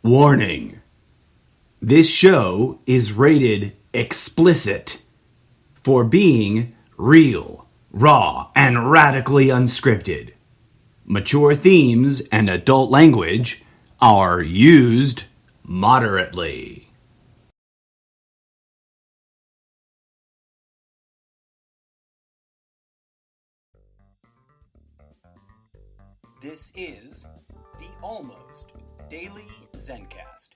Warning. This show is rated explicit for being real, raw, and radically unscripted. Mature themes and adult language are used moderately. This is the Almost Daily ZenCast.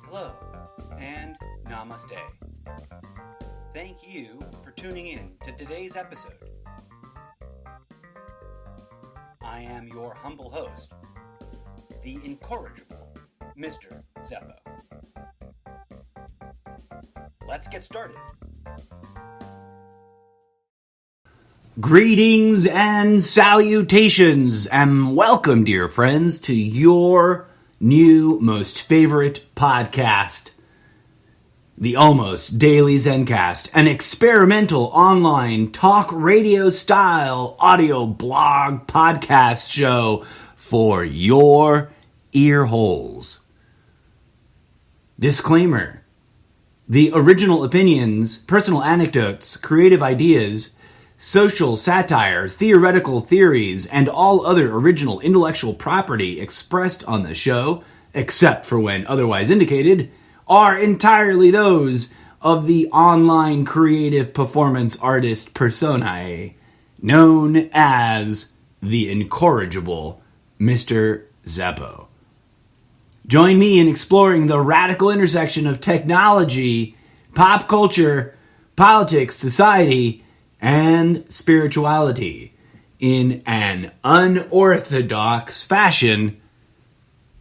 Hello, and namaste. Thank you for tuning in to today's episode. I am your humble host, the incorrigible Mr. Zeppo. Let's get started. Greetings and salutations, and welcome, dear friends, to your new most favorite podcast, the Almost Daily ZenCast, an experimental online talk radio style audio blog podcast show for your ear holes. Disclaimer: the original opinions, personal anecdotes, creative ideas, social satire, theoretical theories, and all other original intellectual property expressed on the show, except for when otherwise indicated, are entirely those of the online creative performance artist personae known as the incorrigible Mr. Zeppo. Join me in exploring the radical intersection of technology, pop culture, politics, society, and spirituality in an unorthodox fashion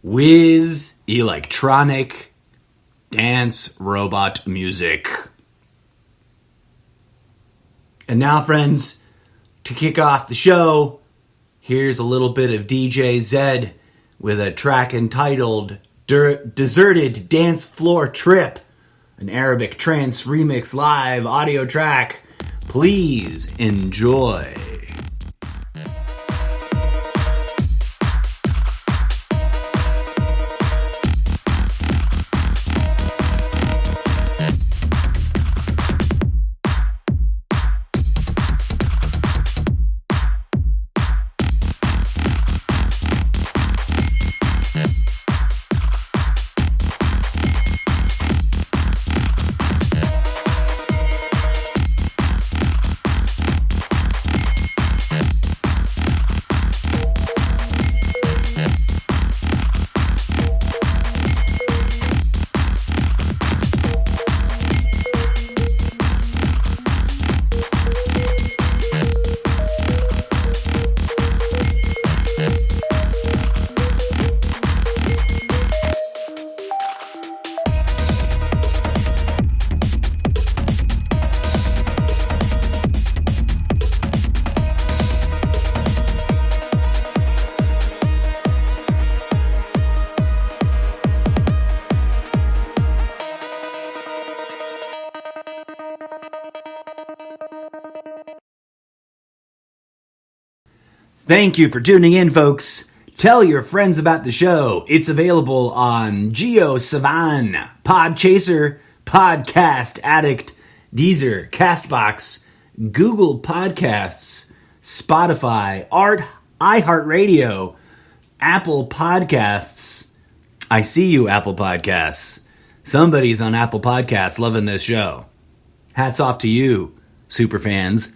with electronic dance robot music. And now, friends, to kick off the show, here's a little bit of DJ Zed with a track entitled Deserted Dance Floor Trip, an Arabic trance remix live audio track. Please enjoy. Thank you for tuning in, folks. Tell your friends about the show. It's available on GeoSavan, Podchaser, Podcast Addict, Deezer, Castbox, Google Podcasts, Spotify, iHeartRadio, Apple Podcasts. I see you, Apple Podcasts. Somebody's on Apple Podcasts loving this show. Hats off to you, super fans.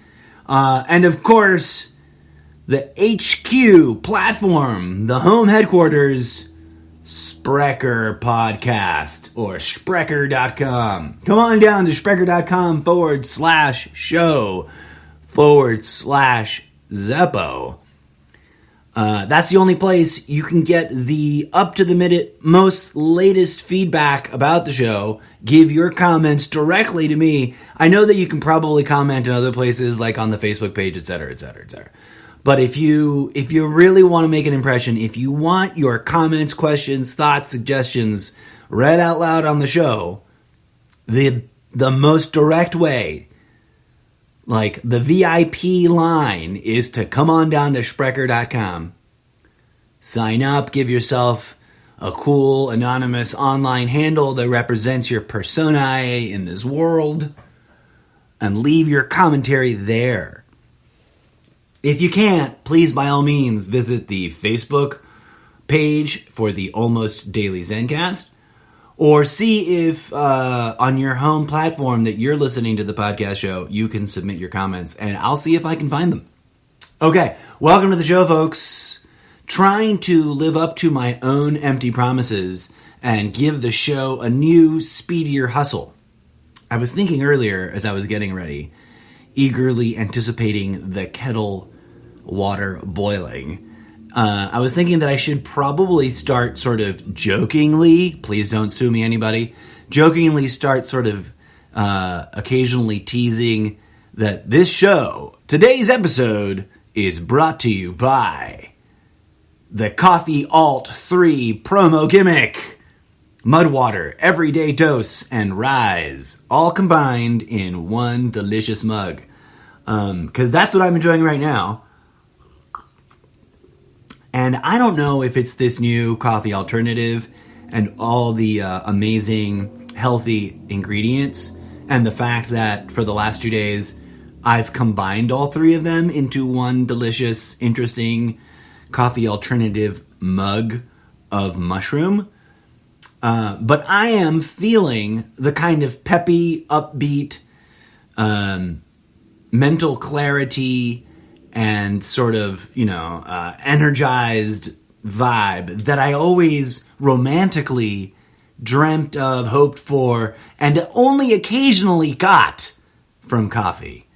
And of course, the HQ platform, the home headquarters, Sprecher Podcast, or Sprecher.com. Come on down to Sprecher.com/show/Zeppo. That's the only place you can get the up-to-the-minute, most latest feedback about the show. Give your comments directly to me. I know that you can probably comment in other places, like on the Facebook page, etc., etc., etc. But if you really want to make an impression, if you want your comments, questions, thoughts, suggestions read out loud on the show, the most direct way, like the VIP line, is to come on down to Sprecher.com, Sign up, give yourself a cool, anonymous online handle that represents your personae in this world, and leave your commentary there. If you can't, please, by all means, visit the Facebook page for the Almost Daily ZenCast, or see if on your home platform that you're listening to the podcast show, you can submit your comments, and I'll see if I can find them. Okay, welcome to the show, folks. Trying to live up to my own empty promises and give the show a new, speedier hustle. I was thinking earlier as I was getting ready, eagerly anticipating the kettle water boiling. I was thinking that I should probably start sort of jokingly, please don't sue me anybody, jokingly start sort of occasionally teasing that this show, today's episode, is brought to you by the Coffee Alt 3 promo gimmick. Mudwater, Everyday Dose, and Rise, all combined in one delicious mug. Because that's what I'm enjoying right now. And I don't know if it's this new coffee alternative and all the amazing, healthy ingredients, and the fact that for the last 2 days, I've combined all three of them into one delicious, interesting coffee alternative mug of mushroom. But I am feeling the kind of peppy, upbeat, mental clarity and sort of, energized vibe that I always romantically dreamt of, hoped for, and only occasionally got from coffee.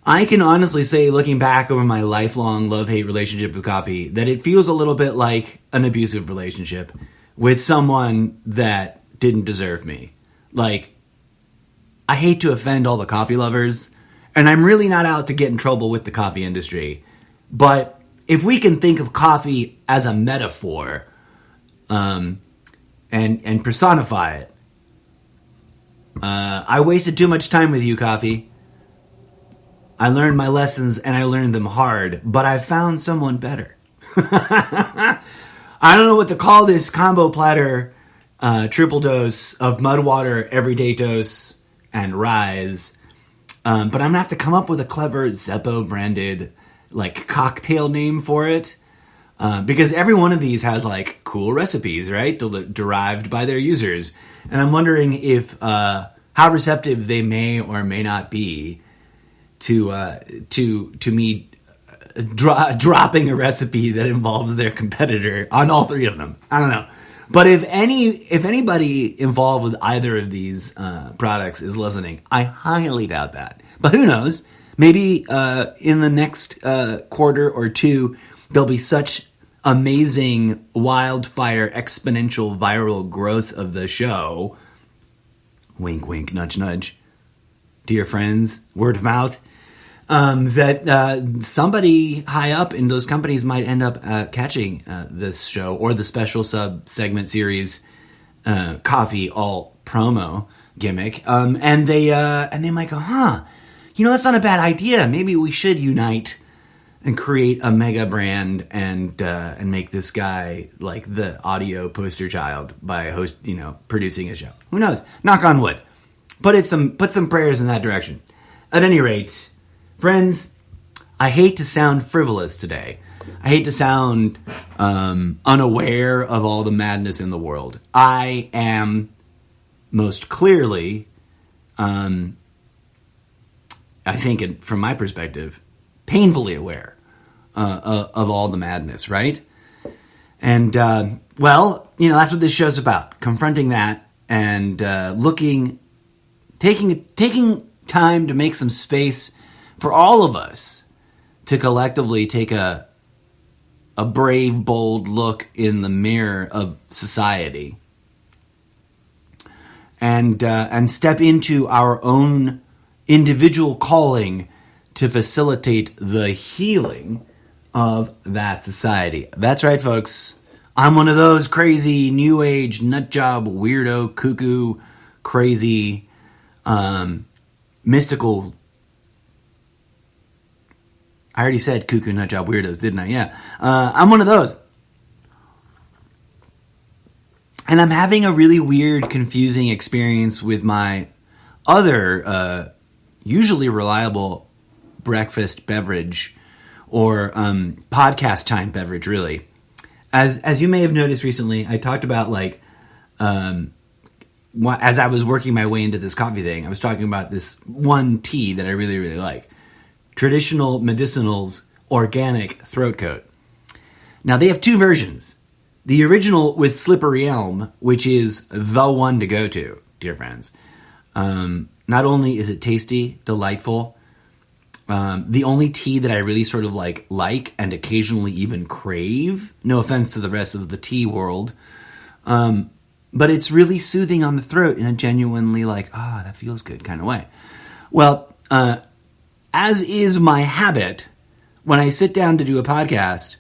I can honestly say, looking back over my lifelong love-hate relationship with coffee, that it feels a little bit like an abusive relationship with someone that didn't deserve me. Like, I hate to offend all the coffee lovers, and I'm really not out to get in trouble with the coffee industry. But if we can think of coffee as a metaphor, and personify it, I wasted too much time with you, coffee. I learned my lessons, and I learned them hard, but I found someone better. I don't know what to call this combo platter, triple dose of Mudwater, Everyday Dose, and Rise. But I'm going to have to come up with a clever Zeppo-branded, cocktail name for it. Because every one of these has, cool recipes, right? Derived by their users. And I'm wondering if, how receptive they may or may not be to me dropping a recipe that involves their competitor on all three of them. I don't know. But if anybody involved with either of these products is listening, I highly doubt that. But who knows? Maybe in the next quarter or two, there'll be such amazing wildfire exponential viral growth of the show. Wink, wink, nudge, nudge. Dear friends, word of mouth. That somebody high up in those companies might end up catching this show or the special sub-segment series Coffee Alt promo gimmick, and they might go, that's not a bad idea. Maybe we should unite and create a mega brand and make this guy like the audio poster child by producing a show. Who knows? Knock on wood. Put some prayers in that direction. At any rate, friends, I hate to sound frivolous today. I hate to sound unaware of all the madness in the world. I am most clearly, I think from my perspective, painfully aware of all the madness, right? And, that's what this show's about. Confronting that and taking time to make some space for all of us to collectively take a brave, bold look in the mirror of society and step into our own individual calling to facilitate the healing of that society. That's right, folks. I'm one of those crazy, new age, nutjob, weirdo, cuckoo, crazy, mystical, I already said cuckoo nut job weirdos, didn't I? Yeah. I'm one of those. And I'm having a really weird, confusing experience with my other, usually reliable breakfast beverage or podcast time beverage, really. As you may have noticed recently, I talked about like, as I was working my way into this coffee thing, I was talking about this one tea that I really, really like. Traditional Medicinals Organic Throat Coat. Now, they have two versions. The original with Slippery Elm, which is the one to go to, dear friends. Not only is it tasty, delightful, the only tea that I really sort of like and occasionally even crave, no offense to the rest of the tea world, but it's really soothing on the throat in a genuinely like, that feels good kind of way. Well, as is my habit, when I sit down to do a podcast,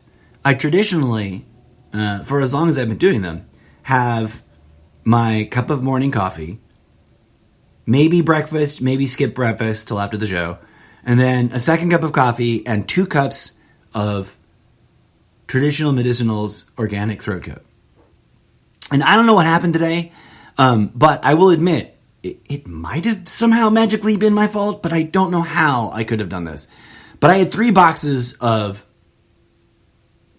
I traditionally, for as long as I've been doing them, have my cup of morning coffee, maybe breakfast, maybe skip breakfast till after the show, and then a second cup of coffee and 2 cups of Traditional Medicinals Organic Throat Coat. And I don't know what happened today, but I will admit, it might have somehow magically been my fault, but I don't know how I could have done this. But I had 3 boxes of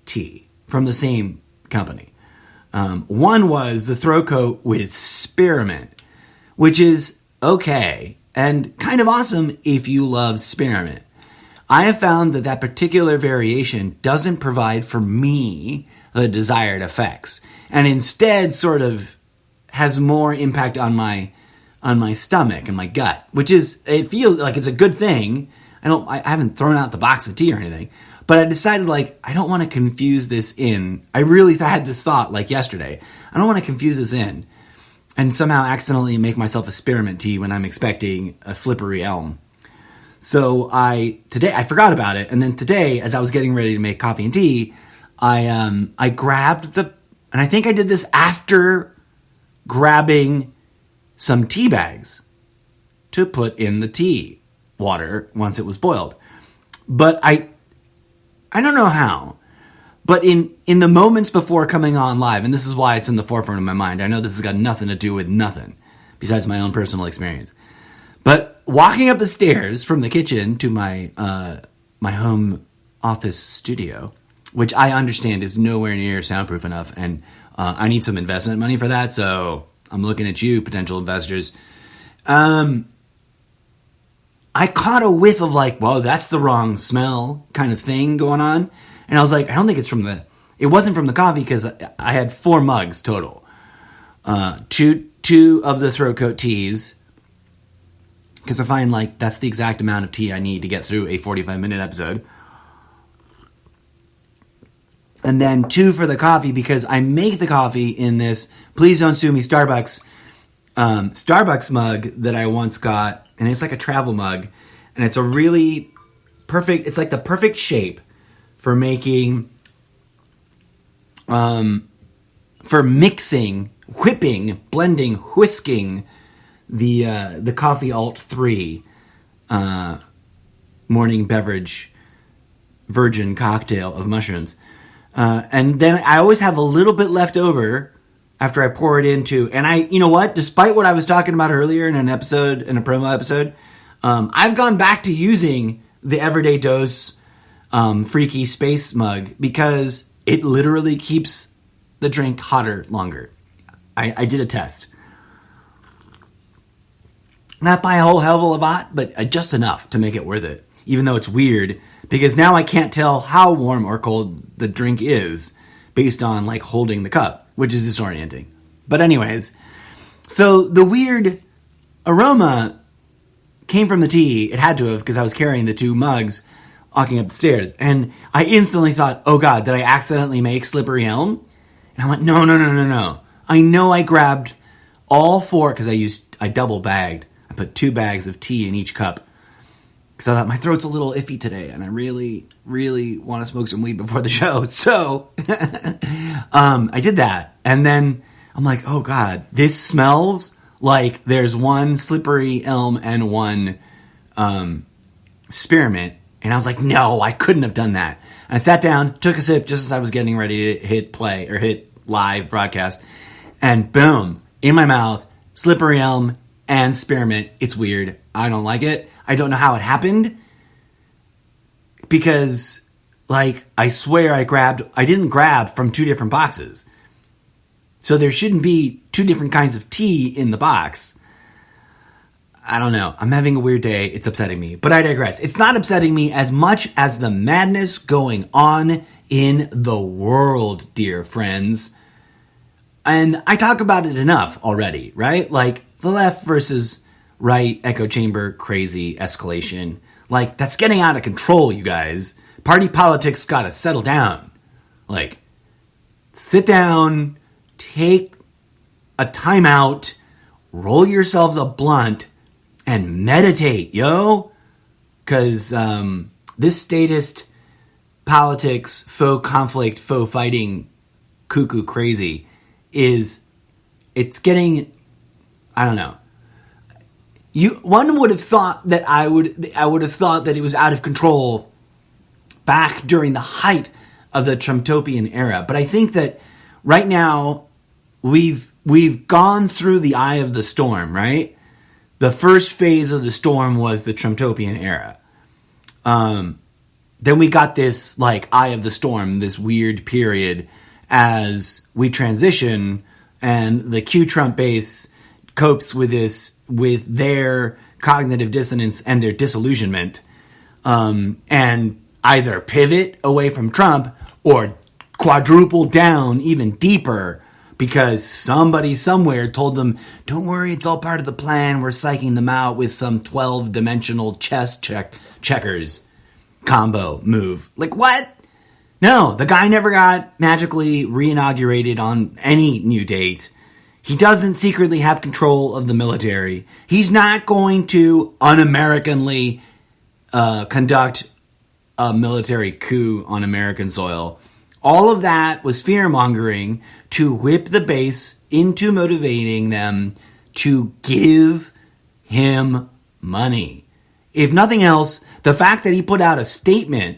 tea from the same company. One was the throat coat with spearmint, which is okay and kind of awesome if you love spearmint. I have found that particular variation doesn't provide for me the desired effects, and instead sort of has more impact on my stomach and my gut, which is, it feels like it's a good thing. I haven't thrown out the box of tea or anything, but I decided like, I don't want to confuse this in. I really had this thought like yesterday. I don't want to confuse this in and somehow accidentally make myself a spearmint tea when I'm expecting a Slippery Elm. So today I forgot about it. And then today, as I was getting ready to make coffee and tea, I grabbed and I think I did this after grabbing some tea bags to put in the tea water once it was boiled. But I don't know how, but in the moments before coming on live, and this is why it's in the forefront of my mind, I know this has got nothing to do with nothing besides my own personal experience. But walking up the stairs from the kitchen to my my home office studio, which I understand is nowhere near soundproof enough, and I need some investment money for that, so I'm looking at you, potential investors. I caught a whiff of like, well, that's the wrong smell kind of thing going on. And I was like, I don't think it wasn't from the coffee, because I had 4 mugs total. Two of the throat coat teas, because I find like that's the exact amount of tea I need to get through a 45-minute episode. And then 2 for the coffee, because I make the coffee in this, please don't sue me, Starbucks mug that I once got. And it's like a travel mug. And it's a really perfect, it's like the perfect shape for making, for mixing, whipping, blending, whisking the Coffee Alt 3 morning beverage virgin cocktail of mushrooms. And then I always have a little bit left over after I pour it into, and you know what? Despite what I was talking about earlier in a promo episode, I've gone back to using the Everyday Dose Freaky Space mug, because it literally keeps the drink hotter longer. I did a test. Not by a whole hell of a lot, but just enough to make it worth it. Even though it's weird, because now I can't tell how warm or cold the drink is based on like holding the cup, which is disorienting. But anyways, so the weird aroma came from the tea. It had to have, because I was carrying the 2 mugs walking up the stairs. And I instantly thought, oh God, did I accidentally make Slippery Elm? And I went, no. I know I grabbed all 4, because I double bagged. I put 2 bags of tea in each cup, because I thought my throat's a little iffy today, and I really, really want to smoke some weed before the show. So I did that. And then I'm like, oh God, this smells like there's 1 Slippery Elm and 1 spearmint And I was like, no, I couldn't have done that. And I sat down, took a sip just as I was getting ready to hit play or hit live broadcast. And boom, in my mouth, slippery elm and spearmint. It's weird. I don't like it. I don't know how it happened. Because, like, I swear I didn't grab from 2 different boxes. So there shouldn't be 2 different kinds of tea in the box. I don't know. I'm having a weird day. It's upsetting me. But I digress. It's not upsetting me as much as the madness going on in the world, dear friends. And I talk about it enough already, right? Like, the left versus right echo chamber crazy escalation. Like, that's getting out of control, you guys. Party politics gotta settle down. Like, sit down, take a timeout, roll yourselves a blunt, and meditate, yo. Because this statist politics, faux conflict, faux fighting, cuckoo crazy it's getting, I don't know. One would have thought that I would have thought that it was out of control back during the height of the Trumpopian era. But I think that right now we've gone through the eye of the storm, right? The first phase of the storm was the Trumpopian era. Then we got this like eye of the storm, this weird period as we transition, and the Q Trump base copes with this, with their cognitive dissonance and their disillusionment, and either pivot away from Trump or quadruple down even deeper because somebody somewhere told them, don't worry, it's all part of the plan. We're psyching them out with some 12-dimensional chess checkers combo move. Like, what? No, the guy never got magically re-inaugurated on any new date. He doesn't secretly have control of the military. He's not going to un-Americanly conduct a military coup on American soil. All of that was fear-mongering to whip the base into motivating them to give him money. If nothing else, the fact that he put out a statement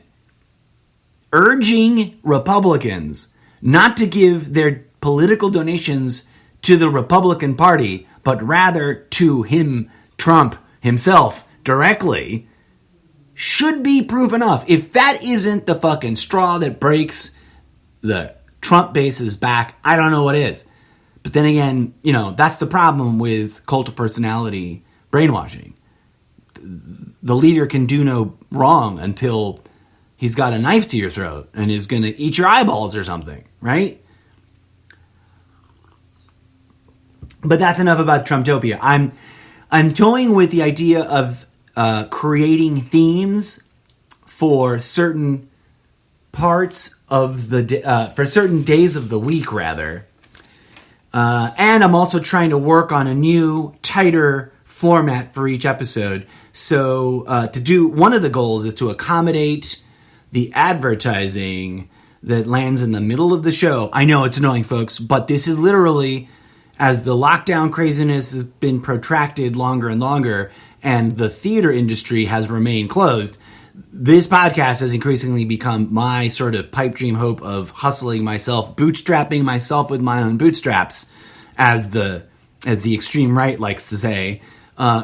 urging Republicans not to give their political donations to the Republican Party, but rather to him, Trump himself, directly, should be proof enough. If that isn't the fucking straw that breaks the Trump base's back, I don't know what is. But then again, that's the problem with cult of personality brainwashing. The leader can do no wrong until he's got a knife to your throat and is going to eat your eyeballs or something, right? But that's enough about Trumptopia. I'm toying with the idea of creating themes for certain parts of for certain days of the week, rather. And I'm also trying to work on a new, tighter format for each episode. So one of the goals is to accommodate the advertising that lands in the middle of the show. I know it's annoying, folks, but this is literally, as the lockdown craziness has been protracted longer and longer, and the theater industry has remained closed, this podcast has increasingly become my sort of pipe dream hope of hustling myself, bootstrapping myself with my own bootstraps, as the extreme right likes to say,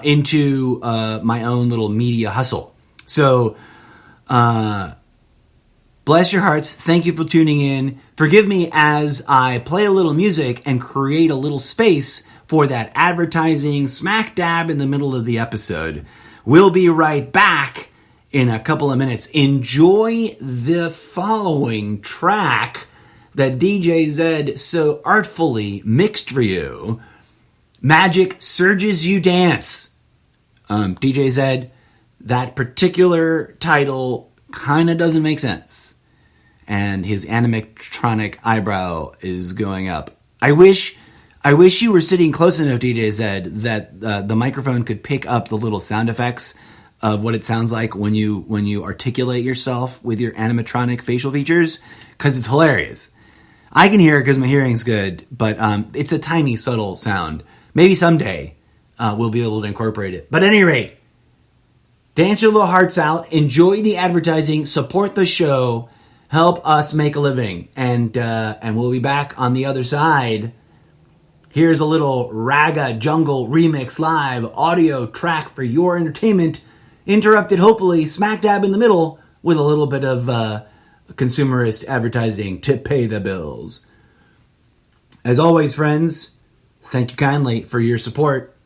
into my own little media hustle. So, bless your hearts. Thank you for tuning in. Forgive me as I play a little music and create a little space for that advertising smack dab in the middle of the episode. We'll be right back in a couple of minutes. Enjoy the following track that DJ Zed so artfully mixed for you. Magic Surges You Dance. DJ Zed, that particular title kind of doesn't make sense. And his animatronic eyebrow is going up. I wish you were sitting close enough, DJ Zed, that the microphone could pick up the little sound effects of what it sounds like when you articulate yourself with your animatronic facial features, because it's hilarious. I can hear it because my hearing's good, but it's a tiny, subtle sound. Maybe someday we'll be able to incorporate it. But at any rate, Dance your little hearts out. Enjoy the advertising. Support the show. Help us make a living. And we'll be back on the other side. Here's a little Raga Jungle Remix Live audio track for your entertainment. Interrupted, hopefully, smack dab in the middle with a little bit of consumerist advertising to pay the bills. As always, friends, thank you kindly for your support.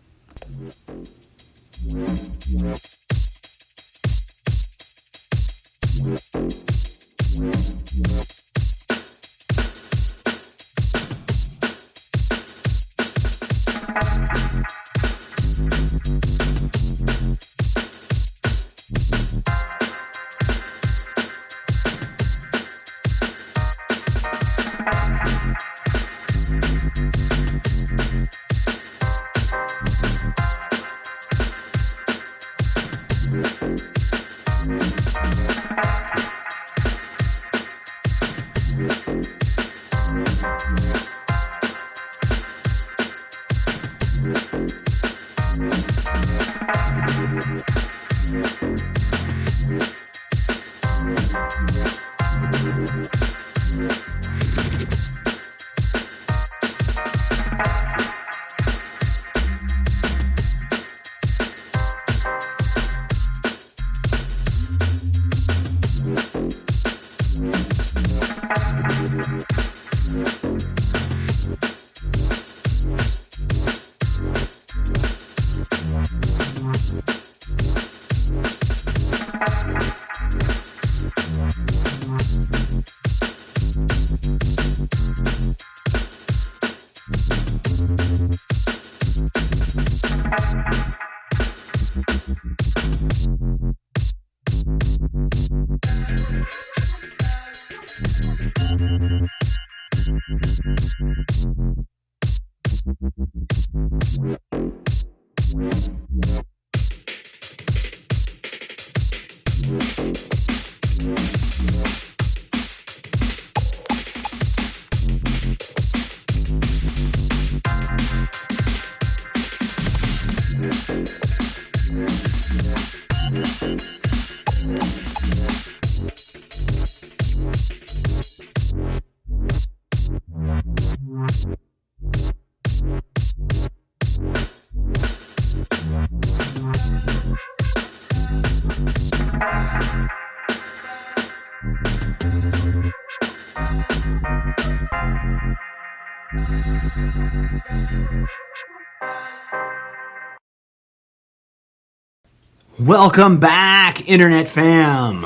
Welcome back, Internet fam.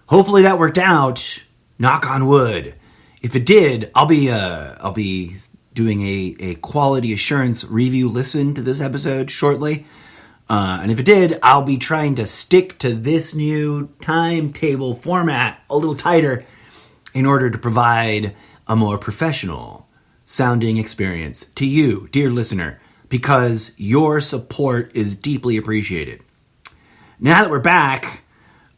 Hopefully that worked out. Knock on wood. If it did, I'll be doing a quality assurance review listen to this episode shortly. And if it did, I'll be trying to stick to this new timetable format a little tighter in order to provide a more professional sounding experience to you, dear listener, because your support is deeply appreciated. Now that we're back,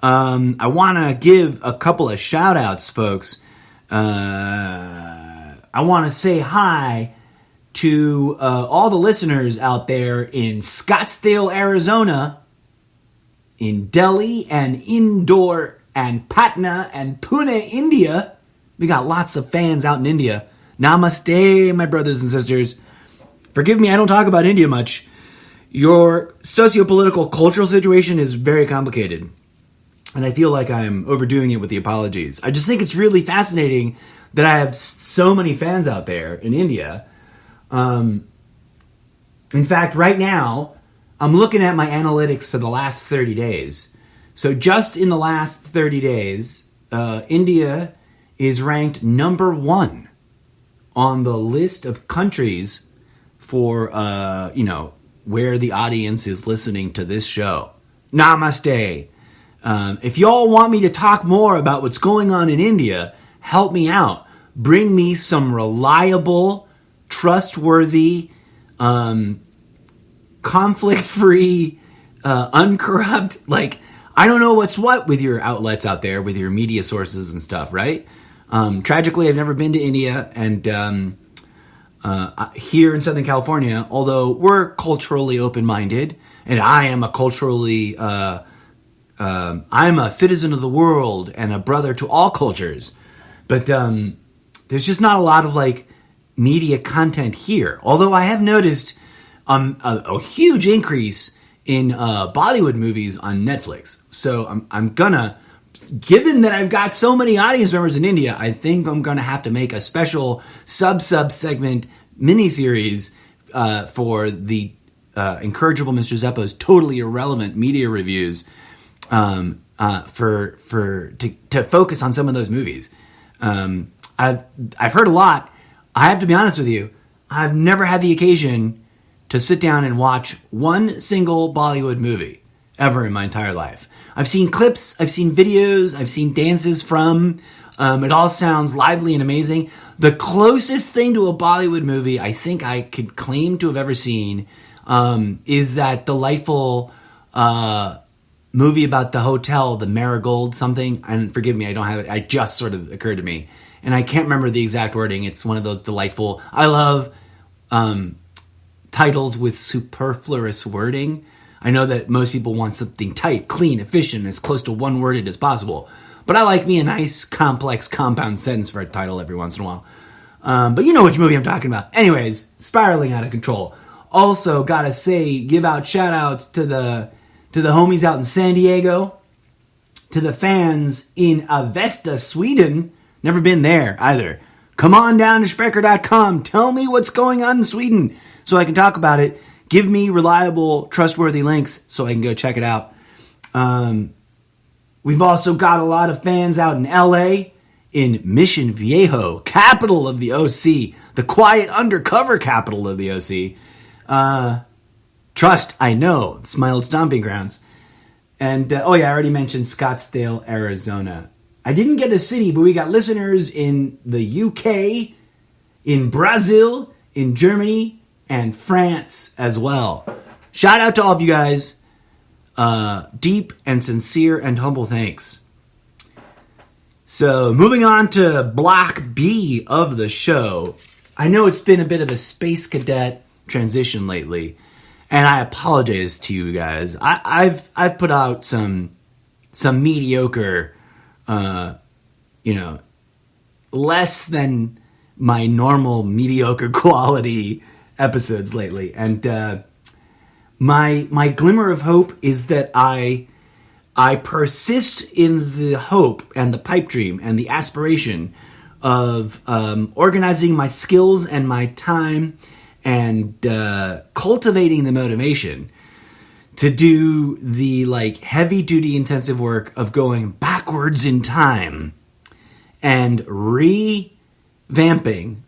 I want to give a couple of shout-outs, folks. I want to say hi to all the listeners out there in Scottsdale, Arizona, in Delhi and Indore and Patna and Pune, India. We got lots of fans out in India. Namaste, my brothers and sisters. Forgive me, I don't talk about India much. Your socio-political cultural situation is very complicated. And I feel like I'm overdoing it with the apologies. I just think it's really fascinating that I have so many fans out there in India. In fact, right now, I'm looking at my analytics for the last 30 days. So just in the last 30 days, India is ranked number 1 on the list of countries for, where the audience is listening to this show. Namaste. If y'all want me to talk more about what's going on in India, help me out. Bring me some reliable, trustworthy, conflict-free, uncorrupt, I don't know what's what with your outlets out there, with your media sources and stuff, right? Tragically, I've never been to India, and here in Southern California, although we're culturally open-minded, and I am a culturally, I'm a citizen of the world and a brother to all cultures. But there's just not a lot of like media content here. Although I have noticed a huge increase in Bollywood movies on Netflix. So I'm gonna, given that I've got so many audience members in India, I think I'm gonna have to make a special sub segment miniseries for the Incorrigible Mr. Zeppo's totally irrelevant media reviews to focus on some of those movies. I've heard a lot. I have to be honest with you. I've never had the occasion to sit down and watch one single Bollywood movie ever in my entire life. I've seen clips, I've seen videos, I've seen dances from. It all sounds lively and amazing. The closest thing to a Bollywood movie I think I could claim to have ever seen is that delightful movie about the hotel, the Marigold something. And forgive me, I don't have it. It just sort of occurred to me. And I can't remember the exact wording. It's one of those delightful... I love titles with superfluous wording. I know that most people want something tight, clean, efficient, as close to one-worded as possible. But I like me a nice, complex, compound sentence for a title every once in a while. But you know which movie I'm talking about. Anyways, spiraling out of control. Also, gotta say, give out shout-outs to the homies out in San Diego, to the fans in Avesta, Sweden. Never been there either. Come on down to Sprecher.com. Tell me what's going on in Sweden so I can talk about it. Give me reliable, trustworthy links so I can go check it out. We've also got a lot of fans out in LA, in Mission Viejo, capital of the OC, the quiet undercover capital of the OC. Trust, I know, it's my old stomping grounds. And, I already mentioned Scottsdale, Arizona. I didn't get a city, but we got listeners in the UK, in Brazil, in Germany, and France as well. Shout out to all of you guys. Deep and sincere and humble thanks. So, moving on to Block B of the show. I know it's been a bit of a space cadet transition lately, and I apologize to you guys. I've put out some mediocre, less than my normal mediocre quality episodes lately, and my glimmer of hope is that I persist in the hope and the pipe dream and the aspiration of organizing my skills and my time and cultivating the motivation to do the heavy duty intensive work of going backwards in time and revamping,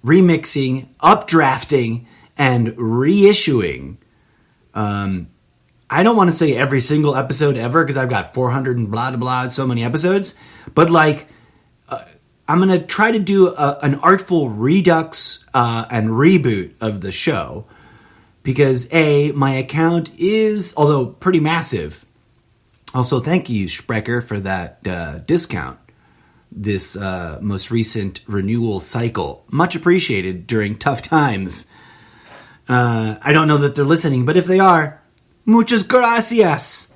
remixing, updrafting, and reissuing. I don't want to say every single episode ever because I've got 400 and blah, blah, blah, so many episodes. But I'm going to try to do an artful redux and reboot of the show. Because my account is, although pretty massive. Also, thank you, Sprecher, for that discount. This most recent renewal cycle. Much appreciated during tough times. I don't know that they're listening, but if they are, muchas gracias.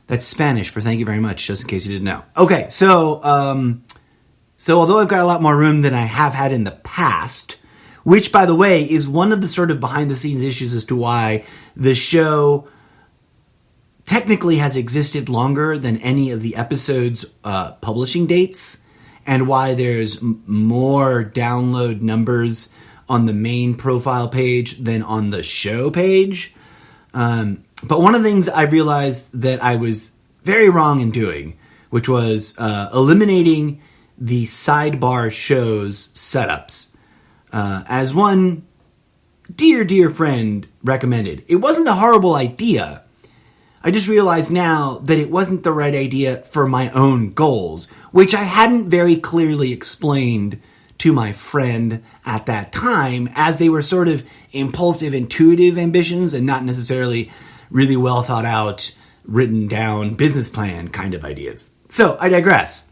That's Spanish for thank you very much, just in case you didn't know. Okay, so although I've got a lot more room than I have had in the past, which, by the way, is one of the sort of behind-the-scenes issues as to why the show technically has existed longer than any of the episodes' publishing dates, and why there's more download numbers on the main profile page than on the show page. But one of the things I realized that I was very wrong in doing, which was eliminating the sidebar shows setups. As one dear friend recommended. It wasn't a horrible idea. I just realized now that it wasn't the right idea for my own goals, which I hadn't very clearly explained to my friend at that time, as they were sort of impulsive, intuitive ambitions and not necessarily really well thought out, written down business plan kind of ideas. So I digress.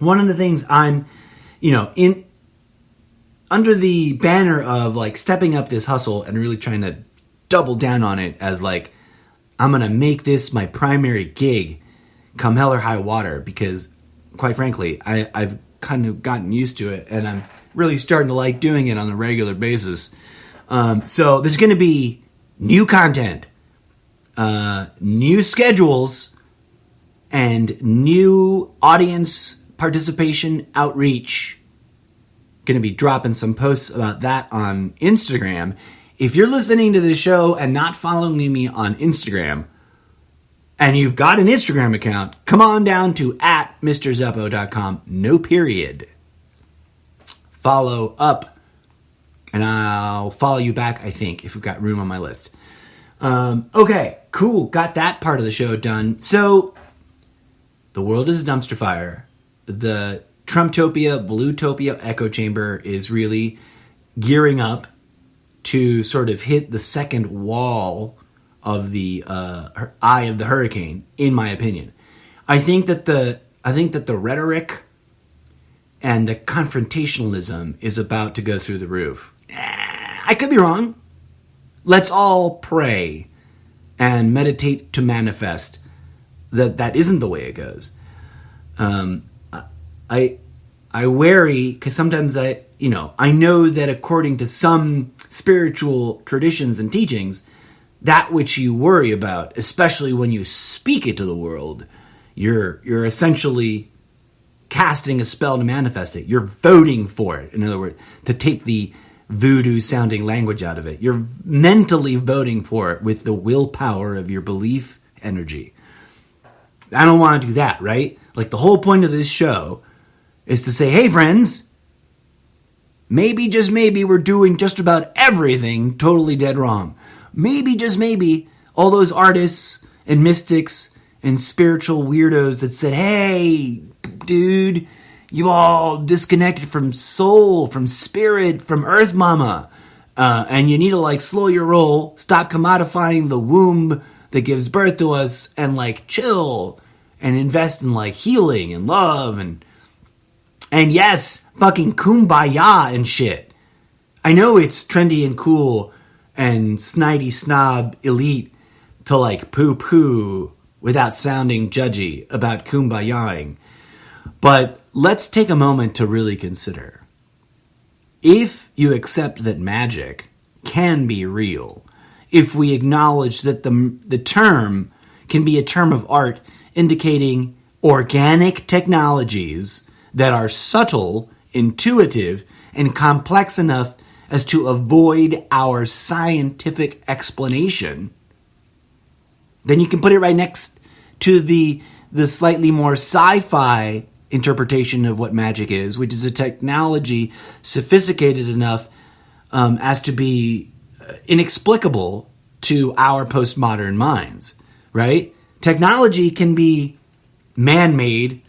One of the things I'm, under the banner of stepping up this hustle and really trying to double down on it as I'm going to make this my primary gig come hell or high water because, quite frankly, I've kind of gotten used to it and I'm really starting to like doing it on a regular basis. So there's going to be new content, new schedules, and new audience participation outreach. Going to be dropping some posts about that on Instagram. If you're listening to this show and not following me on Instagram, and you've got an Instagram account, come on down to @MrZeppo.com, no period. Follow up, and I'll follow you back, I think, if we've got room on my list. Okay, cool. Got that part of the show done. So, the world is a dumpster fire. The Trumptopia, Bluetopia echo chamber is really gearing up to sort of hit the second wall of the eye of the hurricane, in my opinion. I think that the rhetoric and the confrontationalism is about to go through the roof. I could be wrong. Let's all pray and meditate to manifest that isn't the way it goes. I worry because sometimes I know that according to some spiritual traditions and teachings, that which you worry about, especially when you speak it to the world, you're essentially casting a spell to manifest it. You're voting for it. In other words, to take the voodoo-sounding language out of it. You're mentally voting for it with the willpower of your belief energy. I don't want to do that, right? Like, the whole point of this show is to say, hey, friends, maybe, just maybe, we're doing just about everything totally dead wrong. Maybe, just maybe, all those artists and mystics and spiritual weirdos that said, hey, dude, you all disconnected from soul, from spirit, from Earth Mama, and you need to, slow your roll, stop commodifying the womb that gives birth to us, and, chill and invest in, healing and love and yes, fucking kumbaya and shit. I know it's trendy and cool and snidey snob elite to poo-poo without sounding judgy about kumbayaing. But let's take a moment to really consider. If you accept that magic can be real, if we acknowledge that the term can be a term of art indicating organic technologies that are subtle, intuitive, and complex enough as to avoid our scientific explanation, then you can put it right next to the slightly more sci-fi interpretation of what magic is, which is a technology sophisticated enough as to be inexplicable to our postmodern minds, right? Technology can be man-made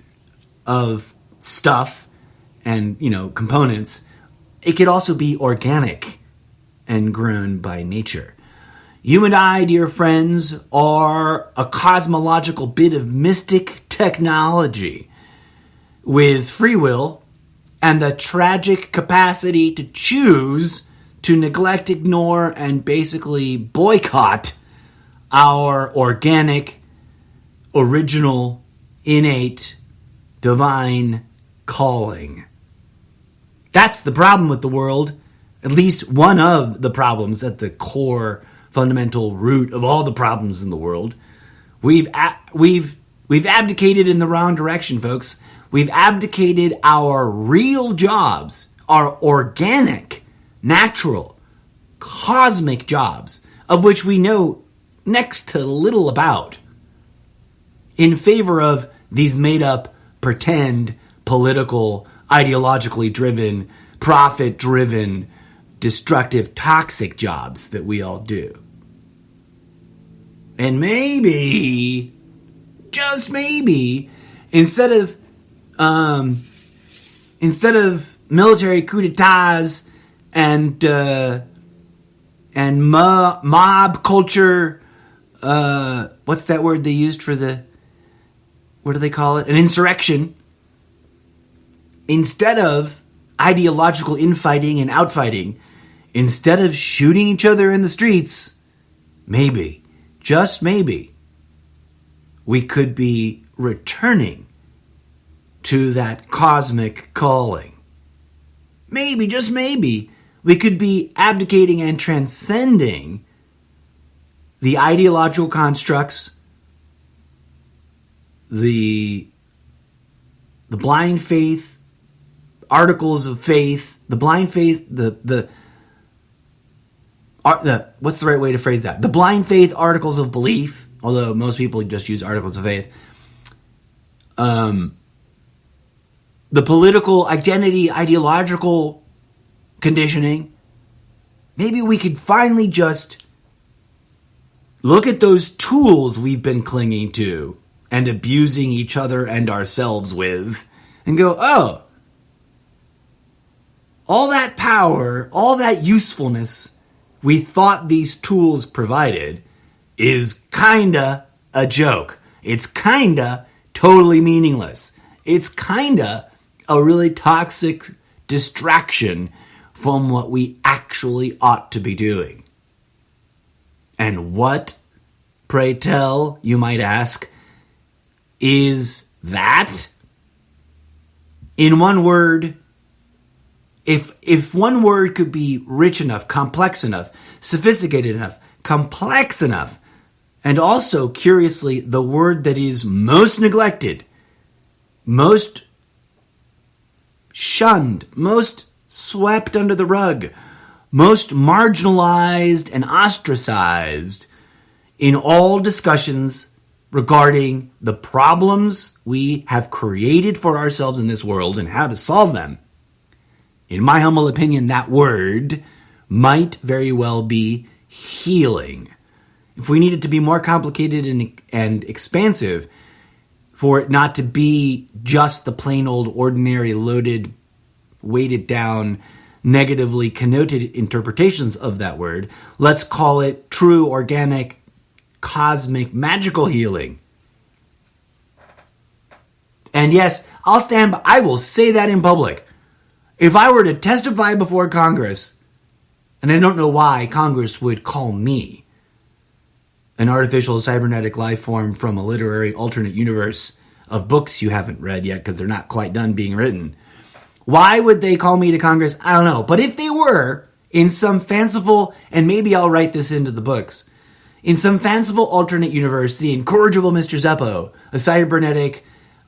of stuff and, components. It could also be organic and grown by nature. You and I, dear friends, are a cosmological bit of mystic technology with free will and the tragic capacity to choose to neglect, ignore, and basically boycott our organic, original, innate, divine calling. That's the problem with the world. At least one of the problems at the core, fundamental root of all the problems in the world. We've abdicated in the wrong direction, folks. We've abdicated our real jobs, our organic, natural, cosmic jobs, of which we know next to little about, in favor of these made-up, pretend, political, ideologically driven, profit-driven, destructive, toxic jobs that we all do. And maybe, just maybe, instead of military coup d'etats and mob culture, what's that word they used for what do they call it? An insurrection. Instead of ideological infighting and outfighting, instead of shooting each other in the streets, maybe just maybe, we could be returning to that cosmic calling. Maybe, just maybe, we could be abdicating and transcending the ideological constructs, the blind faith, articles of faith, the blind faith, what's the right way to phrase that? The blind faith articles of belief, although most people just use articles of faith. The political identity, ideological conditioning. Maybe we could finally just look at those tools we've been clinging to and abusing each other and ourselves with and go, oh, all that power, all that usefulness we thought these tools provided is kinda a joke. It's kinda totally meaningless. It's kinda a really toxic distraction from what we actually ought to be doing. And what, pray tell, you might ask, is that? In one word, if one word could be rich enough, complex enough, sophisticated enough, complex enough, and also, curiously, the word that is most neglected, most shunned, most swept under the rug, most marginalized and ostracized in all discussions regarding the problems we have created for ourselves in this world and how to solve them. In my humble opinion, that word might very well be healing. If we need it to be more complicated and expansive, for it not to be just the plain old ordinary loaded, weighted down, negatively connoted interpretations of that word, let's call it true, organic, cosmic, magical healing. And yes, I will say that in public. If I were to testify before Congress, and I don't know why Congress would call me an artificial cybernetic life form from a literary alternate universe of books you haven't read yet because they're not quite done being written. Why would they call me to Congress? I don't know. But if they were, in some fanciful, and maybe I'll write this into the books, in some fanciful alternate universe, the incorrigible Mr. Zeppo, a cybernetic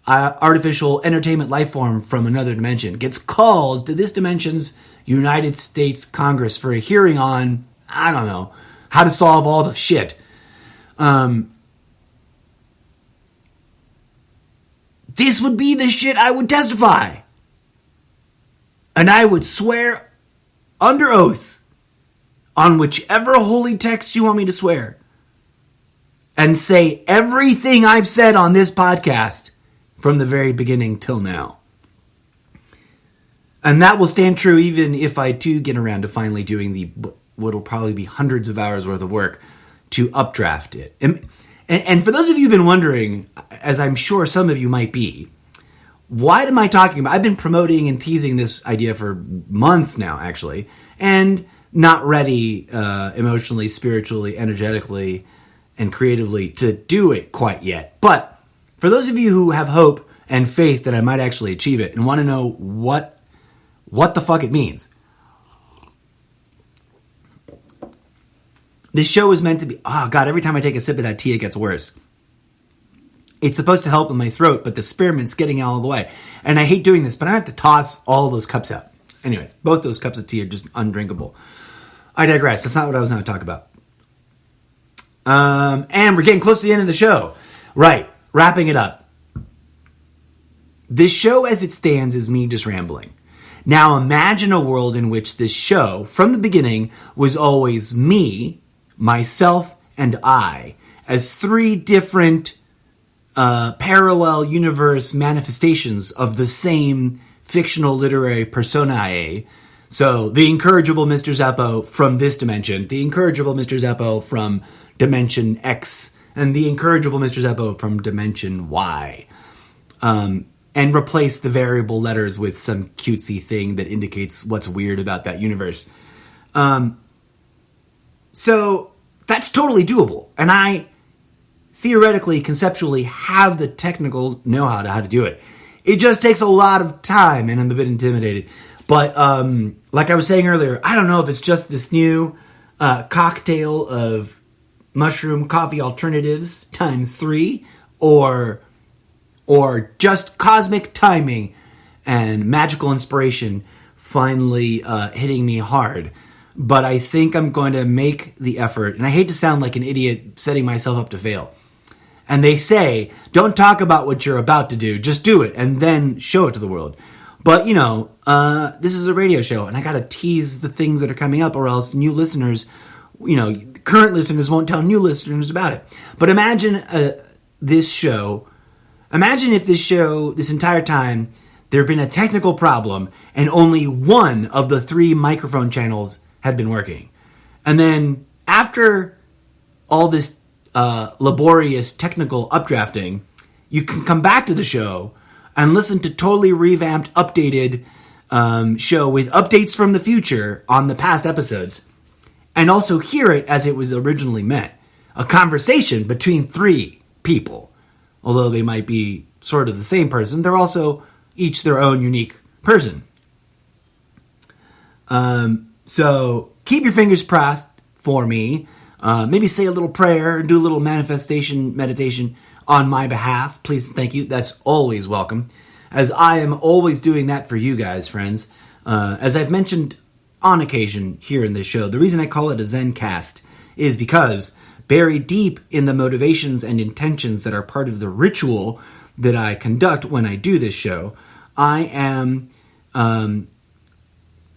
artificial entertainment life form from another dimension, gets called to this dimension's United States Congress for a hearing on, I don't know, how to solve all the shit. This would be the shit I would testify. And I would swear under oath on whichever holy text you want me to swear and say everything I've said on this podcast from the very beginning till now. And that will stand true even if I do get around to finally doing what will probably be hundreds of hours worth of work to updraft it. And for those of you who've been wondering, as I'm sure some of you might be, what am I talking about? I've been promoting and teasing this idea for months now, actually, and not ready emotionally, spiritually, energetically, and creatively to do it quite yet. But for those of you who have hope and faith that I might actually achieve it and want to know what the fuck it means, this show is meant to be, oh God, every time I take a sip of that tea, it gets worse. It's supposed to help in my throat, but the spearmint's getting out of the way. And I hate doing this, but I have to toss all those cups out. Anyways, both those cups of tea are just undrinkable. I digress. That's not what I was going to talk about. And we're getting close to the end of the show. Right. Wrapping it up. This show as it stands is me just rambling. Now imagine a world in which this show, from the beginning, was always me, myself, and I, as three different parallel universe manifestations of the same fictional literary personae. So the incorrigible Mr. Zeppo from this dimension, the incorrigible Mr. Zeppo from dimension X, and the incorrigible Mr. Zeppo from dimension Y. And replace the variable letters with some cutesy thing that indicates what's weird about that universe. So That's totally doable. And I theoretically, conceptually have the technical know-how to how to do it. It just takes a lot of time, and I'm a bit intimidated. But like I was saying earlier, I don't know if it's just this new cocktail of mushroom coffee alternatives times 3, or just cosmic timing and magical inspiration finally hitting me hard. But I think I'm going to make the effort, and I hate to sound like an idiot setting myself up to fail. And they say, don't talk about what you're about to do, just do it, and then show it to the world. But, this is a radio show, and I gotta tease the things that are coming up, or else new listeners, current listeners won't tell new listeners about it. But imagine if this entire time, there had been a technical problem, and only one of the 3 microphone channels had been working. And then, after all this laborious technical updrafting, you can come back to the show and listen to totally revamped, updated show with updates from the future on the past episodes, and also hear it as it was originally meant. A conversation between 3 people. Although they might be sort of the same person, they're also each their own unique person. So keep your fingers crossed for me. Maybe say a little prayer, do a little manifestation meditation on my behalf. Please and thank you. That's always welcome, as I am always doing that for you guys, friends. As I've mentioned on occasion here in this show, the reason I call it a ZenCast is because buried deep in the motivations and intentions that are part of the ritual that I conduct when I do this show, I am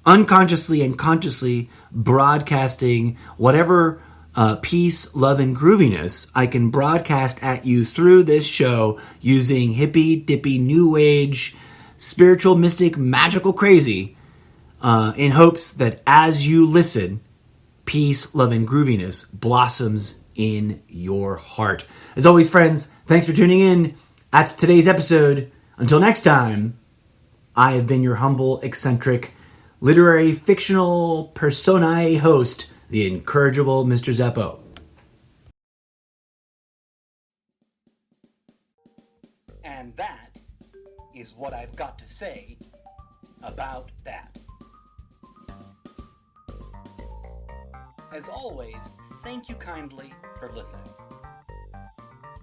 unconsciously and consciously broadcasting whatever peace, love, and grooviness I can broadcast at you through this show using hippy, dippy, new age, spiritual, mystic, magical crazy, in hopes that as you listen, peace, love, and grooviness blossoms in your heart. As always, friends, thanks for tuning in. That's today's episode. Until next time, I have been your humble, eccentric, literary, fictional personae host, the incorrigible Mr. Zeppo. And that is what I've got to say about that. As always, thank you kindly for listening.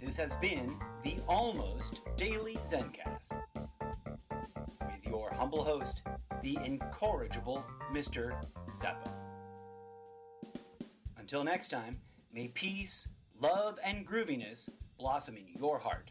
This has been the Almost Daily ZenCast, with your humble host, the incorrigible Mr. Zeppo. Until next time, may peace, love, and grooviness blossom in your heart.